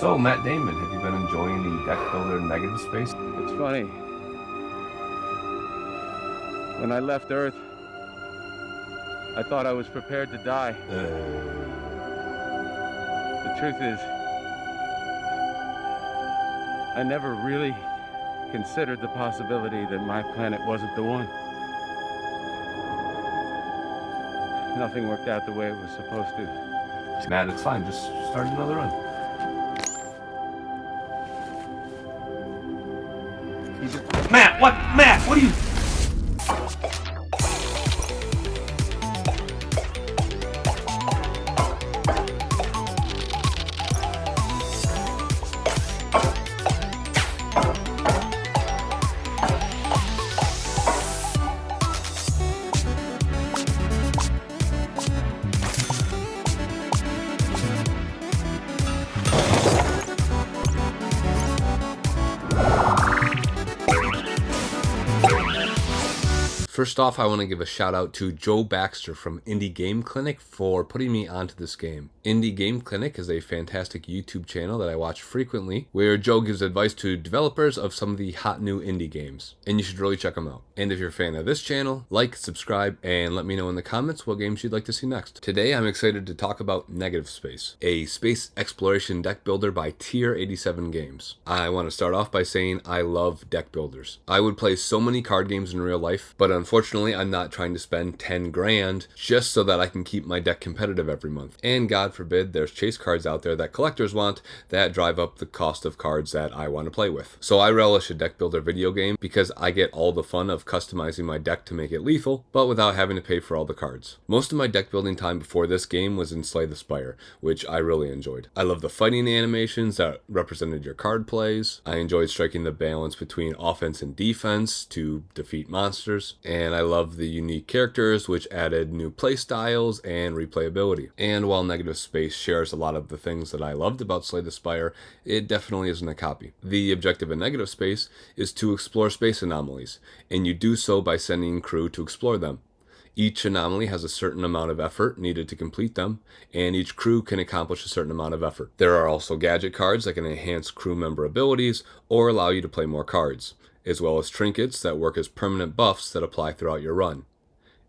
So, Matt Damon, have you been enjoying the deck builder Negative Space? It's funny. When I left Earth, I thought I was prepared to die. The truth is, I never really considered the possibility that my planet wasn't the one. Nothing worked out the way it was supposed to. Matt, it's fine. Just start another run. Matt, what? Matt, what are you... First off, I want to give a shout out to Joe Baxter from Indie Game Clinic for putting me onto this game. Indie Game Clinic is a fantastic YouTube channel that I watch frequently, where Joe gives advice to developers of some of the hot new indie games, and you should really check them out. And if you're a fan of this channel, like, subscribe, and let me know in the comments what games you'd like to see next. Today, I'm excited to talk about Negative Space, a space exploration deck builder by Tier 87 Games. I want to start off by saying I love deck builders. I would play so many card games in real life, but unfortunately, I'm not trying to spend 10 grand just so that I can keep my deck competitive every month. And God forbid, there's chase cards out there that collectors want that drive up the cost of cards that I want to play with. So I relish a deck builder video game because I get all the fun of customizing my deck to make it lethal, but without having to pay for all the cards. Most of my deck building time before this game was in Slay the Spire, which I really enjoyed. I love the fighting animations that represented your card plays. I enjoyed striking the balance between offense and defense to defeat monsters, and I love the unique characters which added new play styles and replayability. And while Negative Space shares a lot of the things that I loved about Slay the Spire, it definitely isn't a copy. The objective in Negative Space is to explore space anomalies, and you do so by sending crew to explore them. Each anomaly has a certain amount of effort needed to complete them, and each crew can accomplish a certain amount of effort. There are also gadget cards that can enhance crew member abilities or allow you to play more cards, as well as trinkets that work as permanent buffs that apply throughout your run.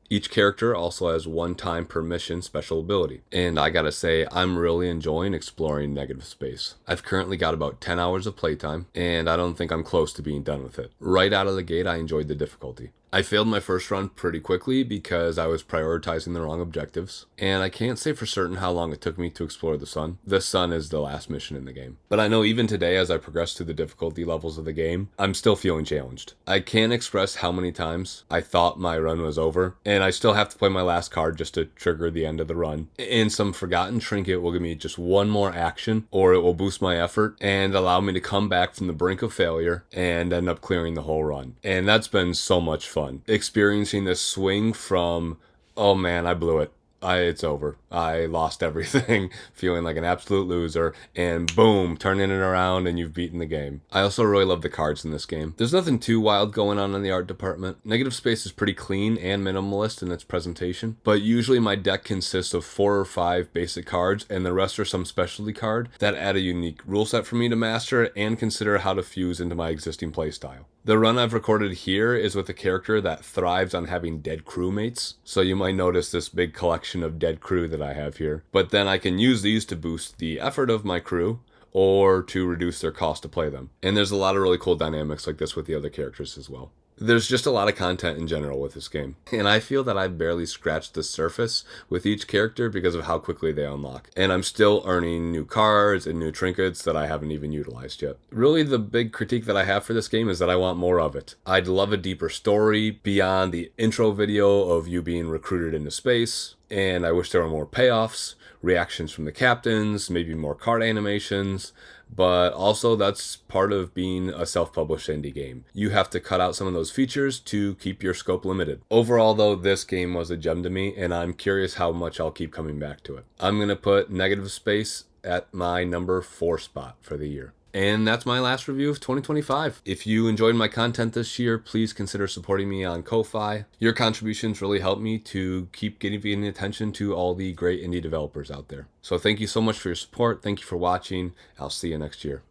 Each character also has one time per mission special ability, and I gotta say, I'm really enjoying exploring Negative Space. I've currently got about 10 hours of playtime, and I don't think I'm close to being done with it. Right out of the gate, I enjoyed the difficulty. I failed my first run pretty quickly because I was prioritizing the wrong objectives, and I can't say for certain how long it took me to explore the sun. The sun is the last mission in the game. But I know even today, as I progress through the difficulty levels of the game, I'm still feeling challenged. I can't express how many times I thought my run was over, and I still have to play my last card just to trigger the end of the run. And some forgotten trinket will give me just one more action, or it will boost my effort and allow me to come back from the brink of failure and end up clearing the whole run. And that's been so much fun. Experiencing this swing from, oh man, I blew it. It's over. I lost everything, feeling like an absolute loser, and boom, turning it around and you've beaten the game. I also really love the cards in this game. There's nothing too wild going on in the art department. Negative Space is pretty clean and minimalist in its presentation, but usually my deck consists of 4 or 5 basic cards, and the rest are some specialty card that add a unique rule set for me to master and consider how to fuse into my existing playstyle. The run I've recorded here is with a character that thrives on having dead crewmates, so you might notice this big collection of dead crew that I have here. But then I can use these to boost the effort of my crew, or to reduce their cost to play them. And there's a lot of really cool dynamics like this with the other characters as well. There's just a lot of content in general with this game, and I feel that I've barely scratched the surface with each character because of how quickly they unlock. And I'm still earning new cards and new trinkets that I haven't even utilized yet. Really, the big critique that I have for this game is that I want more of it. I'd love a deeper story beyond the intro video of you being recruited into space, and I wish there were more payoffs, reactions from the captains, maybe more card animations, but also that's part of being a self-published indie game. You have to cut out some of those features to keep your scope limited. Overall though, this game was a gem to me, and I'm curious how much I'll keep coming back to it. I'm going to put Negative Space at my number 4 spot for the year. And that's my last review of 2025. If you enjoyed my content this year, please consider supporting me on Ko-Fi. Your contributions really help me to keep giving attention to all the great indie developers out there. So thank you so much for your support. Thank you for watching. I'll see you next year.